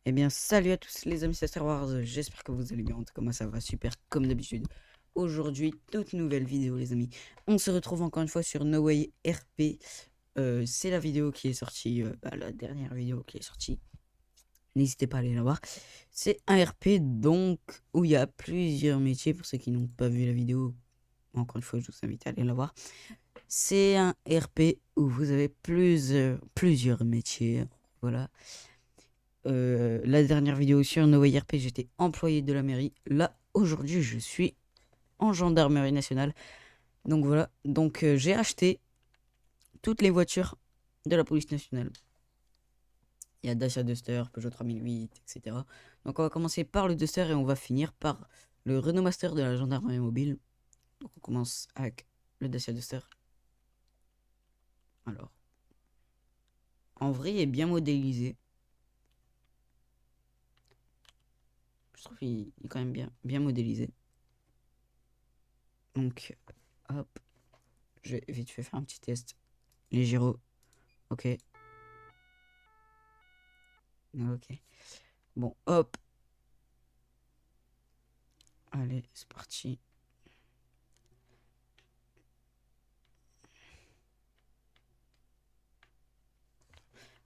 Eh bien, salut à tous les amis, c'est Star Wars, j'espère que vous allez bien, en tout cas moi ça va super comme d'habitude. Aujourd'hui, toute nouvelle vidéo les amis. On se retrouve encore une fois sur No Way RP. C'est la vidéo qui est sortie, la dernière vidéo qui est sortie. N'hésitez pas à aller la voir. C'est un RP donc où il y a plusieurs métiers pour ceux qui n'ont pas vu la vidéo. Encore une fois, je vous invite à aller la voir. C'est un RP où vous avez plusieurs métiers. Voilà. La dernière vidéo sur NoWayRP, j'étais employé de la mairie. Là, aujourd'hui, je suis en gendarmerie nationale. Donc voilà. Donc j'ai acheté toutes les voitures de la police nationale. Il y a Dacia Duster, Peugeot 3008, etc. Donc on va commencer par le Duster et on va finir par le Renault Master de la gendarmerie mobile. Donc on commence avec le Dacia Duster. Alors, en vrai, il est bien modélisé. Je trouve qu'il est quand même bien modélisé. Donc, hop, je vais vite fait faire un petit test. Les gyros, ok. Ok. Bon, hop. Allez, c'est parti.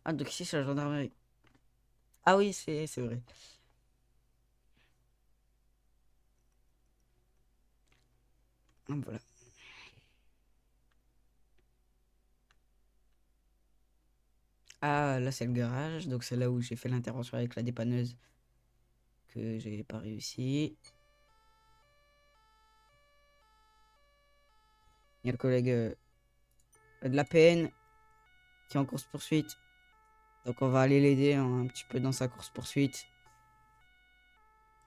Ah, donc ici, c'est la gendarmerie. Ah oui, c'est vrai. Hop, voilà. Ah, là, c'est le garage. Donc, c'est là où j'ai fait l'intervention avec la dépanneuse que j'ai pas réussi. Il y a le collègue de la PN qui est en course-poursuite. Donc, on va aller l'aider un petit peu dans sa course-poursuite.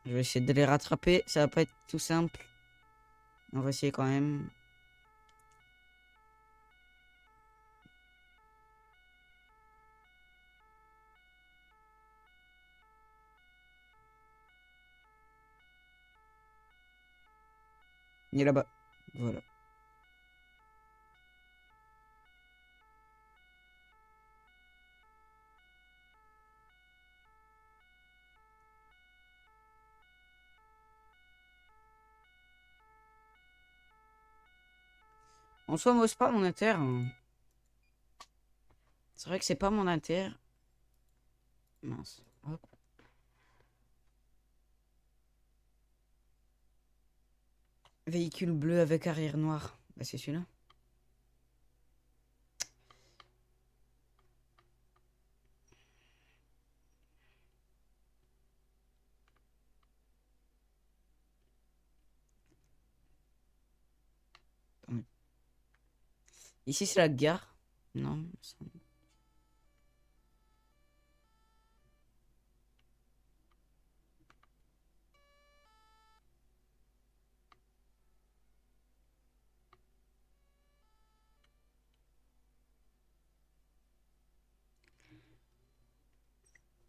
Je vais essayer de les rattraper. Ça va pas être tout simple. On va essayer quand même. Il est là-bas. Voilà. En soi, moi, c'est pas mon inter, hein. C'est vrai que c'est pas mon inter. Mince. Hop. Véhicule bleu avec arrière noir. Bah, c'est celui-là. Ici, c'est la gare. Non.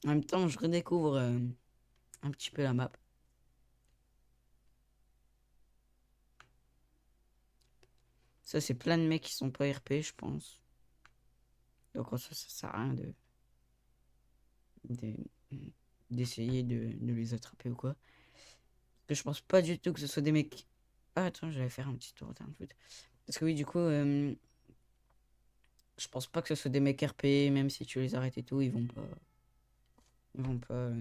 En même temps, je redécouvre un petit peu la map. Ça, c'est plein de mecs qui sont pas RP, je pense. Donc, ça sert à rien de- d'essayer de les attraper ou quoi. Parce que je pense pas du tout que ce soit des mecs. Ah, attends, j'allais faire un petit tour de foot. Parce que oui, du coup, je pense pas que ce soit des mecs RP, même si tu les arrêtes et tout, ils vont pas. Ils vont pas.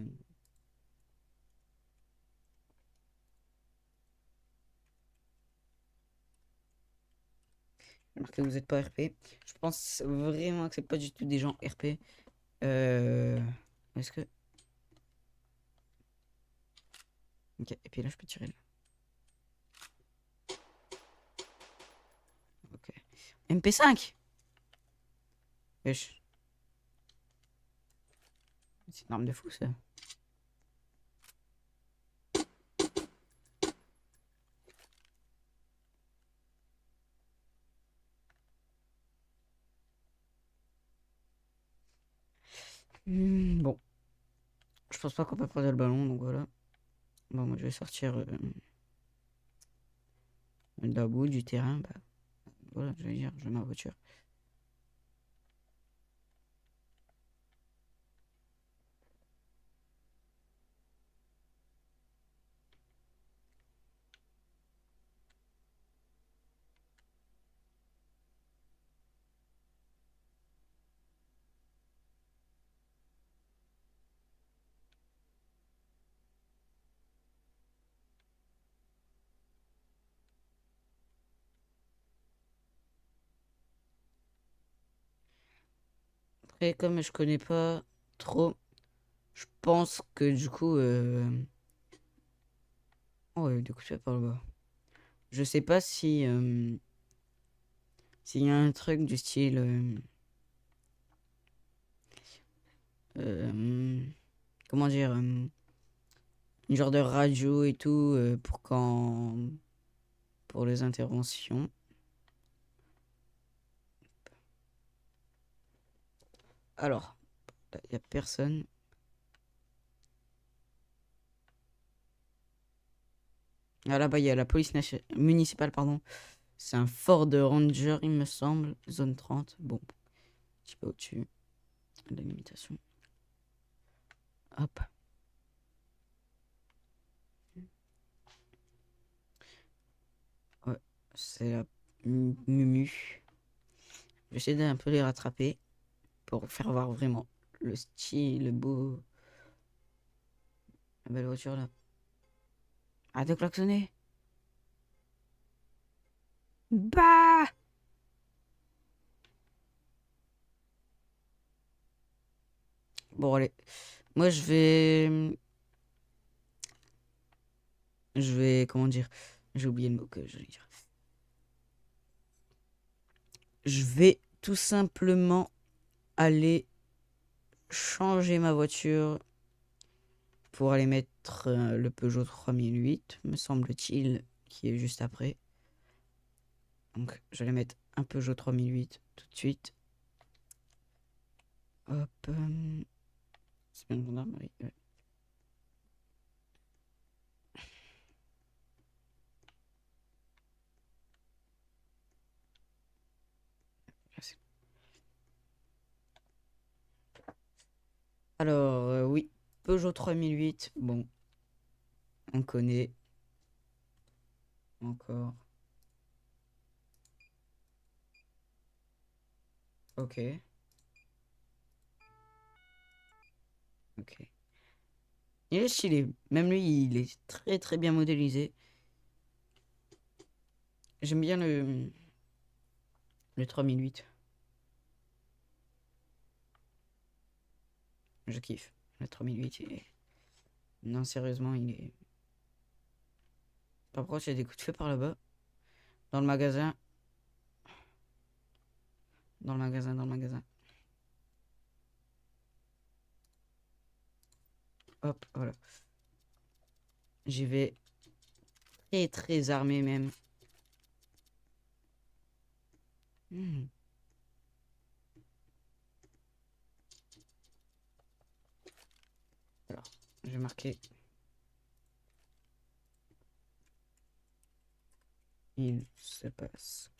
Remarquez que vous êtes pas RP. Je pense vraiment que c'est pas du tout des gens RP. Euh... Est-ce que. Ok, et puis là, je peux tirer là. Ok. MP5. Wesh. C'est une arme de fou, ça. Bon. Je pense pas qu'on peut prendre le ballon, donc voilà. Bon, moi, je vais sortir de la boue, du terrain. Bah, voilà, je vais dire, je mets ma voiture. Et comme je connais pas trop, je pense que du coup... Oh, ouais, du coup, je par le bas. Je sais pas si... s'il y a un truc du style... comment dire... une genre de radio et tout pour quand... pour les interventions. Alors, il y a personne. Ah là-bas, il y a la police municipale, pardon. C'est un Ford Ranger, il me semble. Zone 30. Bon, un petit peu au-dessus de la limitation. Hop. Ouais, c'est la Mumu. J'essaie d'un peu les rattraper pour faire voir vraiment le style, le beau. La belle voiture là. Arrête de klaxonner. Bah! Bon, allez. Moi, je vais. Je vais. Comment dire? J'ai oublié le mot que je vais dire. Je vais tout simplement aller changer ma voiture pour aller mettre le Peugeot 3008, me semble-t-il, qui est juste après. Donc, je vais mettre un Peugeot 3008 tout de suite. Hop. C'est bien une gendarmerie. Ouais. Alors, oui. Peugeot 3008. Bon, on connaît. Encore. Ok. Ok. Il est stylé. Même lui, il est très très bien modélisé. J'aime bien le 3008. Je kiffe. Le 3008, il est... Non, sérieusement, il est... Par contre, il y a des coups de feu par là-bas. Dans le magasin. Dans le magasin, dans le magasin. Hop, voilà. J'y vais très très armé même. Hmm. Alors, je vais marquer. Il se passe.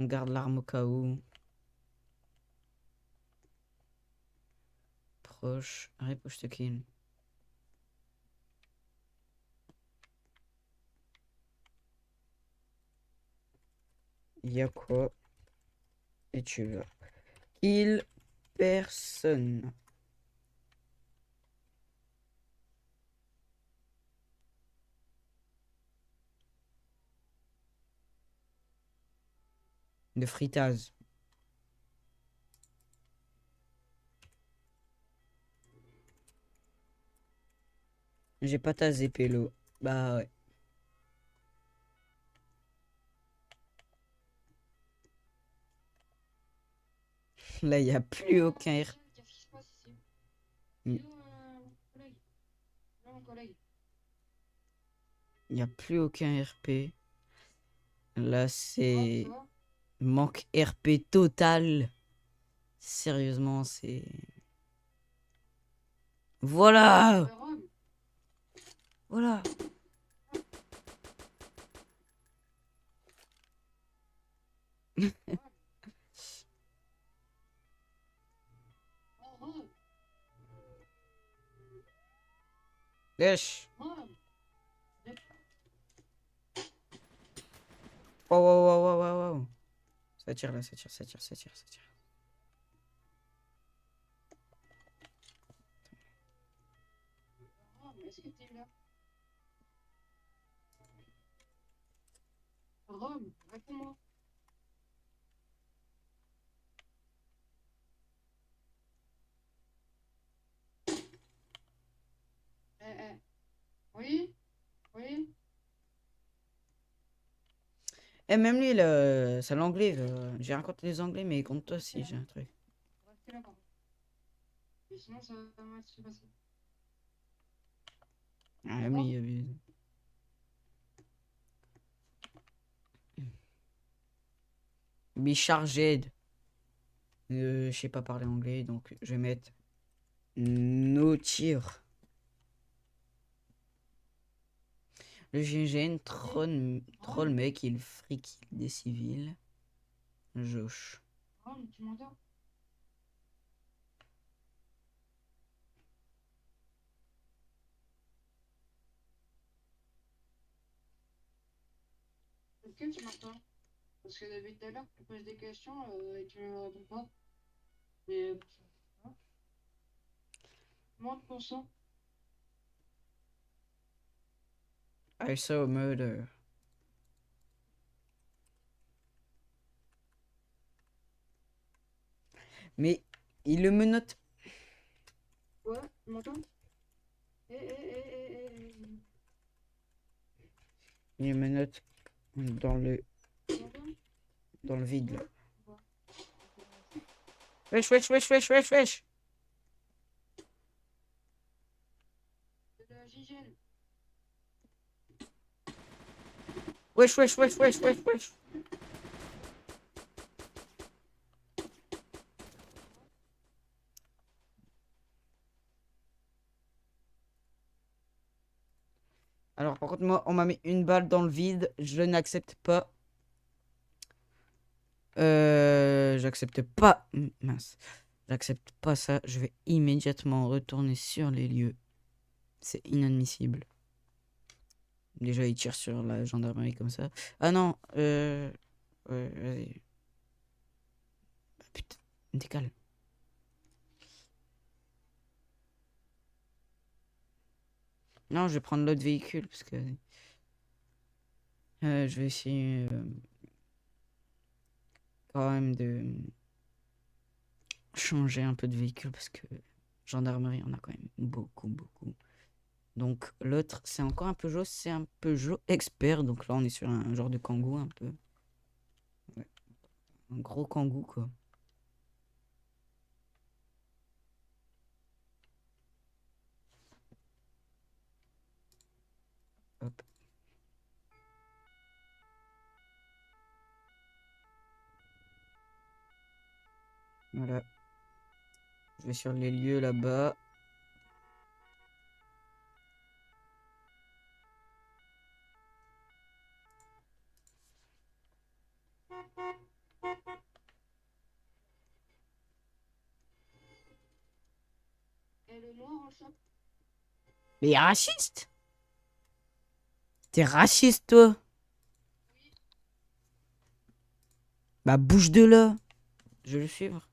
On garde l'arme au cas où. Proche. Repush to kill. Il y a quoi? Et tu veux. Il personne. De fritage. J'ai pas ta zépélo. Bah ouais. Là, il n'y a plus aucun R. Il n'y a plus aucun RP. Là, c'est manque RP total. Sérieusement, c'est... Voilà! Voilà! Lèche! Ça tire là, ça tire, ça tire, ça tire, ça tire. Rome, est-ce que t'es là? Rome, réponds-moi. Oui? Oui? Et même lui, c'est l'anglais. J'ai rien contre les anglais, mais contre toi aussi, j'ai un truc. Restez là, par contre. Et sinon, ça va mal se passer. Ah, même lui, be charged. Je sais pas parler anglais, donc je vais mettre no tir. Le GGN troll mec, il fric des civils. Josh. Rome, tu m'entends? Est-ce que tu m'entends? Parce que depuis tout à l'heure, tu poses des questions et tu me réponds pas. Et monte ton son. I saw a murder. Mais il le menotte. Ouais, tu m'entends? Eh. Il le menotte Tu m'entends? dans le vide là. Ouais. Wesh, wesh, wesh, wesh, wesh, wesh. C'est de la gigène. Wesh, wesh, wesh, wesh, wesh, wesh. Alors, par contre, moi, on m'a mis une balle dans le vide. Je n'accepte pas. J'accepte pas. Mince. J'accepte pas ça. Je vais immédiatement retourner sur les lieux. C'est inadmissible. Déjà, il tire sur la gendarmerie comme ça. Ah non. Ouais, vas-y. Ah, putain, décale. Non, je vais prendre l'autre véhicule parce que je vais essayer quand même de changer un peu de véhicule parce que gendarmerie, on a quand même beaucoup, beaucoup. Donc l'autre, c'est encore un Peugeot, c'est un Peugeot expert. Donc là, on est sur un genre de Kangoo un peu. Ouais, un gros Kangoo quoi. Hop. Voilà. Je vais sur les lieux là-bas. Et le noir en shop. Mais raciste! T'es raciste toi! Bah bouge de là! Je vais le suivre.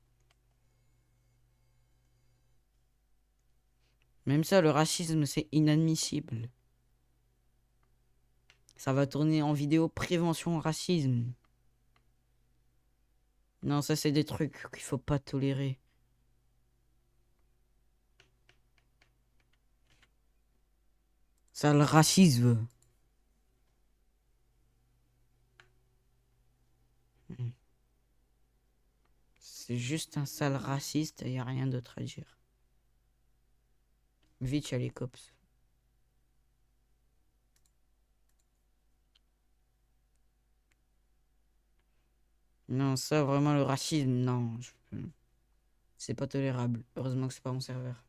Même ça, le racisme, c'est inadmissible. Ça va tourner en vidéo prévention au racisme. Non, ça, c'est des trucs qu'il faut pas tolérer. Ça, le racisme. C'est juste un sale raciste, y a rien d'autre à dire. Vite, y'a les cops. Non, ça, vraiment, le racisme, non. C'est pas tolérable. Heureusement que c'est pas mon serveur.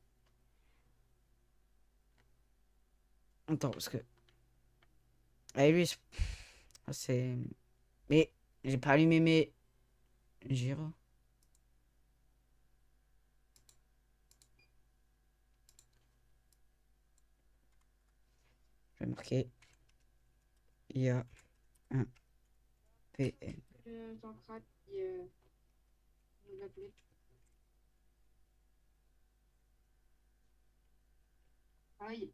Attends, parce que... Ah, lui, c'est... Mais, j'ai pas allumé mes... Gyro. Je vais marquer... Il y a un PN. central qui nous appelait. Aïe.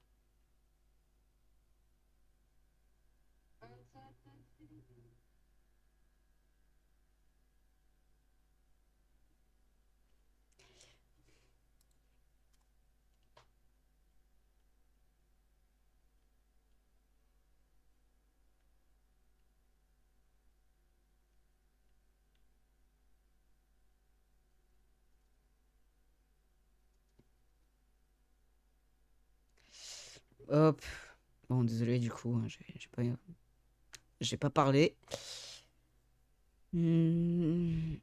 Hop. Bon, désolé du coup, hein, j'ai pas parlé. Hmm.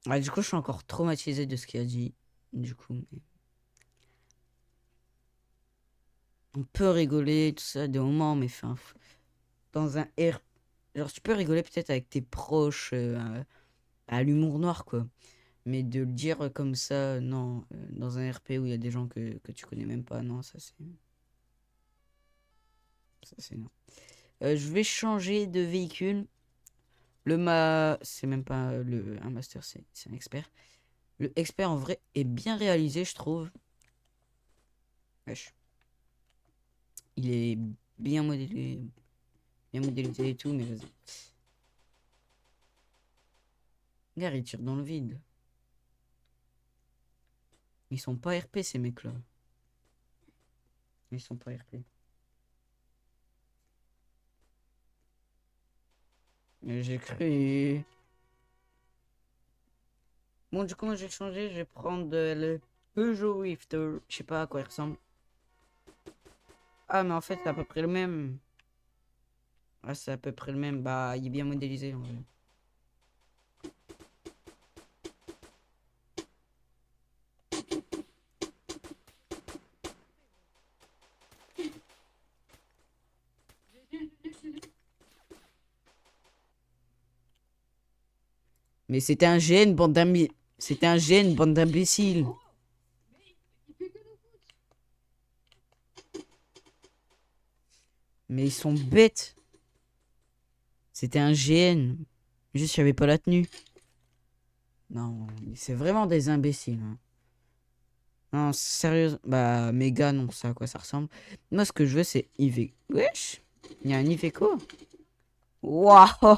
Ah, du coup, je suis encore traumatisé de ce qu'il a dit. Du coup, on peut rigoler, tout ça, des moments, mais enfin, dans un R. Genre, tu peux rigoler peut-être avec tes proches, à l'humour noir, quoi. Mais de le dire comme ça, non, dans un RP où il y a des gens que tu connais même pas, non, ça c'est. Ça c'est non. Je vais changer de véhicule. C'est même pas un master, c'est un expert. Le expert en vrai est bien réalisé, je trouve. Wesh. Il est bien modélisé et tout, mais vas-y. Regarde, il tire dans le vide. Ils sont pas RP ces mecs-là. Ils sont pas RP. J'ai cru. Bon, du coup, moi, j'ai changé. Je vais prendre le Peugeot Rifter. Je sais pas à quoi il ressemble. Ah, mais en fait, c'est à peu près le même. Ah, c'est à peu près le même. Bah, il est bien modélisé, en vrai. Mais c'était un GN, bande d'amis. C'était un GN, bande d'imbéciles. Mais ils sont bêtes. C'était un GN. Juste, j'avais pas la tenue. Non, c'est vraiment des imbéciles, hein. Non, sérieux. Bah, méga, non, ça à quoi ça ressemble. Moi, ce que je veux, c'est Iveco. Wesh, il y a un Iveco. Waouh.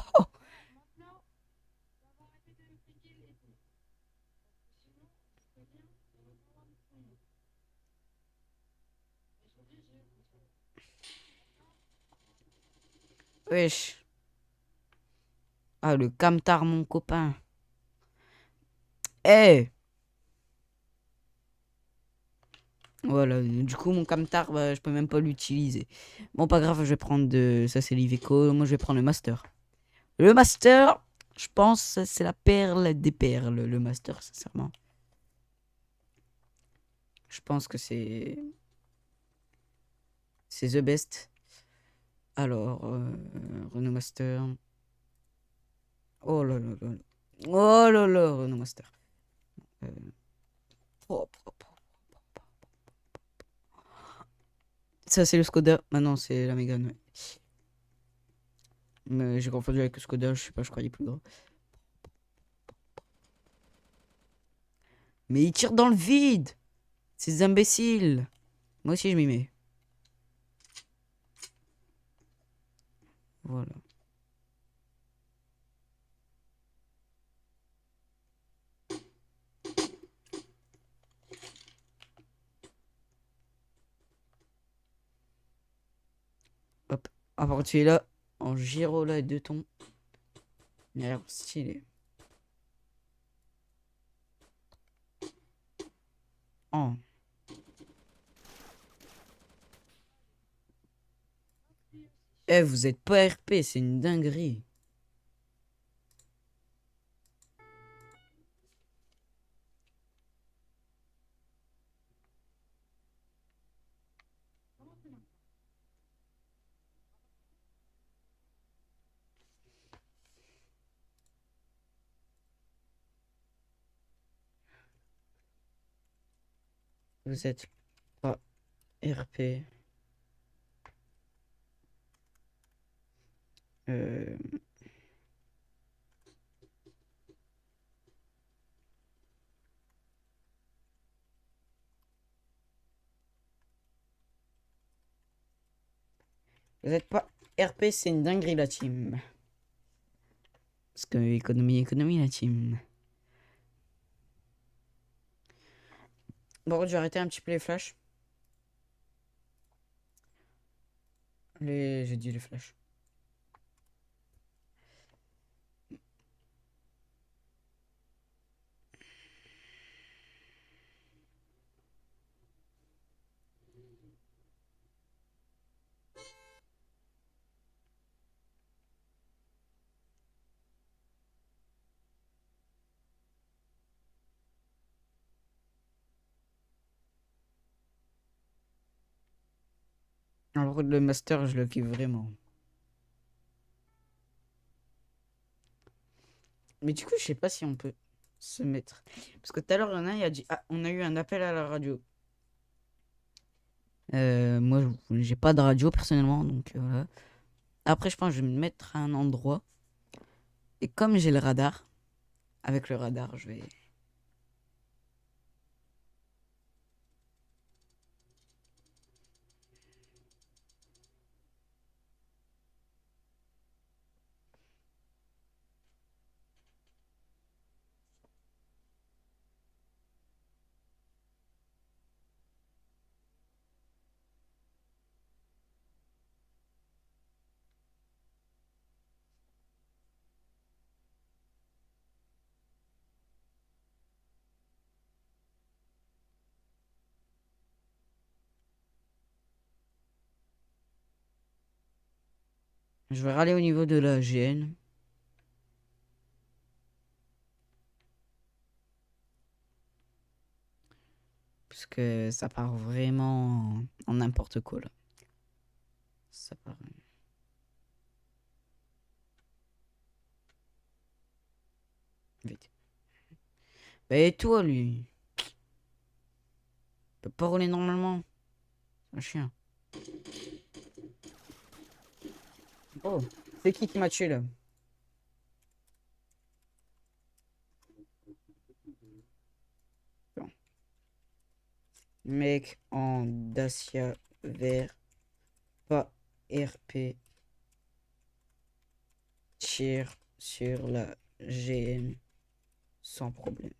Wesh. Ah, le camtar, mon copain. Eh. Voilà, du coup, mon camtar, bah, je peux même pas l'utiliser. Bon, pas grave, je vais prendre de. Ça, c'est l'Iveco. Moi, je vais prendre le Master. Le Master, je pense, c'est la perle des perles, le Master, sincèrement. Je pense que c'est. C'est the best. Alors, Renault Master. Oh là là là là. Oh là là, Renault Master. Euh, Propre, propre. Ça, c'est le Skoda. Maintenant, c'est la Mégane, ouais. Mais j'ai confondu avec le Skoda, je sais pas, je croyais plus gros. Mais il tire dans le vide. Ces imbéciles. Moi aussi, je m'y mets. Voilà. Hop. À partir de là, en gyro là, 2 tons. Il a l'air stylé. Oh. Eh, vous êtes pas RP, c'est une dinguerie. Vous êtes pas RP. Euh, Vous êtes pas RP, c'est une dinguerie la team. Parce que économie la team. Bon, je vais arrêter un petit peu les flashs. J'ai dit les flashs. Alors le master, je le kiffe vraiment. Mais du coup, je sais pas si on peut se mettre. Parce que tout à l'heure, il y en a un, il a dit, ah, on a eu un appel à la radio. Moi, j'ai pas de radio personnellement, donc voilà. Après, je pense que je vais me mettre à un endroit. Et comme j'ai le radar, avec le radar, je vais. Je vais râler au niveau de la GN. Parce que ça part vraiment en n'importe quoi là. Ça part. Vite. Bah, et toi, lui? Il peut pas rouler normalement. C'est un chien. Oh, c'est qui m'a tué là? Bon. Mec en Dacia vert, pas RP, tire sur la GM sans problème.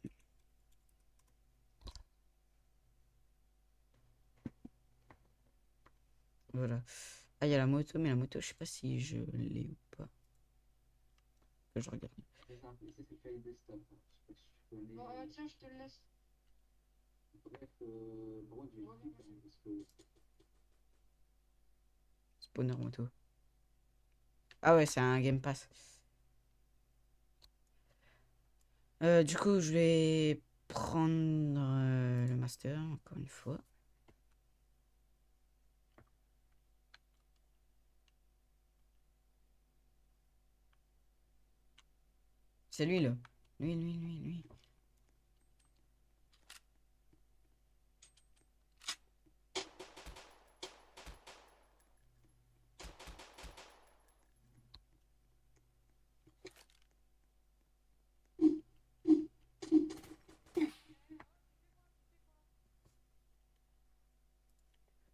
Voilà. Ah, il y a la moto, mais la moto, je sais pas si je l'ai ou pas. Que je regarde. Bon, tiens, je te le laisse. Spawner moto. Ah ouais, c'est un Game Pass. Du coup, je vais prendre le master, encore une fois. C'est lui, là. Lui.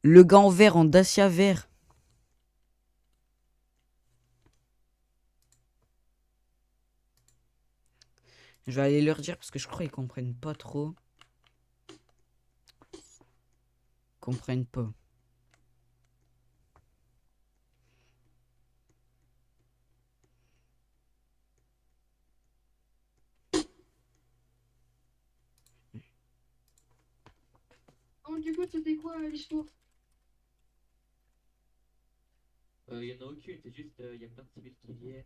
Le gant vert en Dacia vert. Je vais aller leur dire parce que je crois qu'ils comprennent pas trop. Ils comprennent pas. Oh, du coup, c'était quoi l'histoire? Il y en a aucune, c'est juste, il y a plein de civils qui viennent,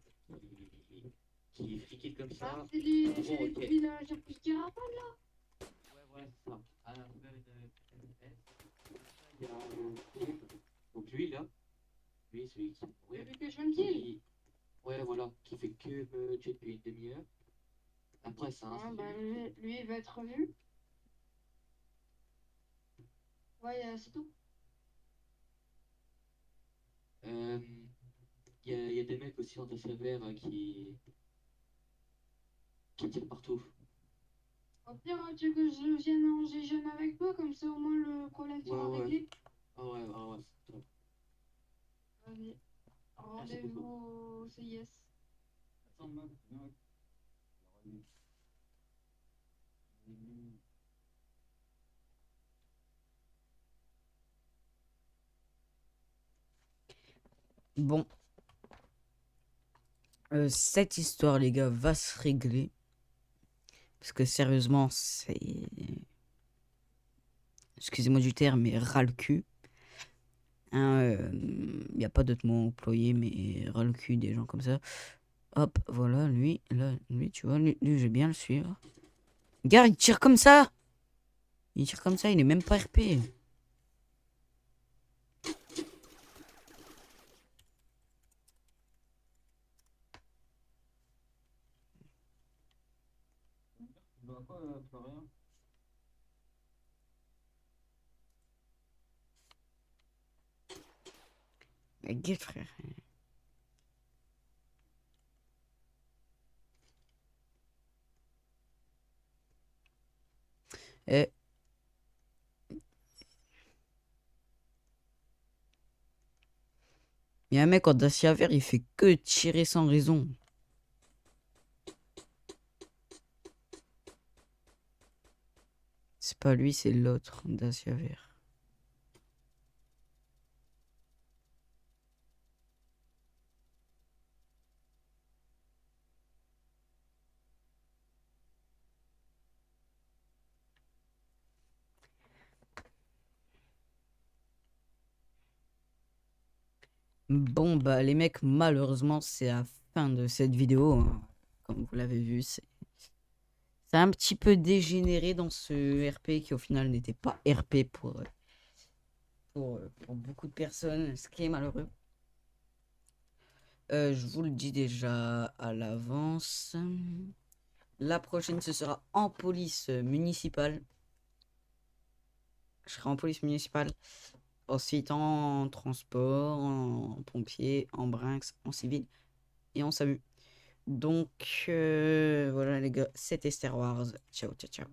qui friquent comme Ah, ça. c'est les, Bon, c'est les ok. villages un peu Scarapa, là. Ouais, voilà, c'est ça. À la fin une S. Il y a donc lui là, lui celui qui va mourir. Depuis que je me dis. Ouais, voilà, qui fait que me tuer depuis une demi-heure. Après ça, Ah, c'est bah, lui. lui, il va être revu. Ouais, c'est tout. Euh, il y a a des mecs aussi en dessin vert qui tirent partout. Au pire, tu veux que je vienne en jeune avec toi, comme ça au moins le problème sera Ouais, ouais. réglé. Ah ouais, c'est top. Vas-y, Merci beaucoup. rendez-vous au CIS. Attends, meuf, viens. Bon, cette histoire, les gars, va se régler. Parce que sérieusement, c'est... Excusez-moi du terme, mais ras le cul. Il n'y a pas d'autre mot employé, mais ras le cul des gens comme ça. Hop, voilà, lui, là, lui, tu vois, lui je vais bien le suivre. Gars, il tire comme ça! Il tire comme ça, il est même pas RP. Tu vois quoi, Florian? Mais guette, frère. Eh, il y a un mec en Dacia vert, il fait que tirer sans raison. C'est pas lui, c'est l'autre Dacia vert. Bon, bah, les mecs, malheureusement, c'est la fin de cette vidéo, hein. Comme vous l'avez vu, c'est un petit peu dégénéré dans ce RP qui, au final, n'était pas RP pour beaucoup de personnes, ce qui est malheureux. Je vous le dis déjà à l'avance. La prochaine, ce sera en police municipale. Je serai en police municipale. Ensuite, en transport, en pompier, en brinks, en civil et en SAMU. Donc, voilà les gars, c'était Star Wars. Ciao, ciao, ciao.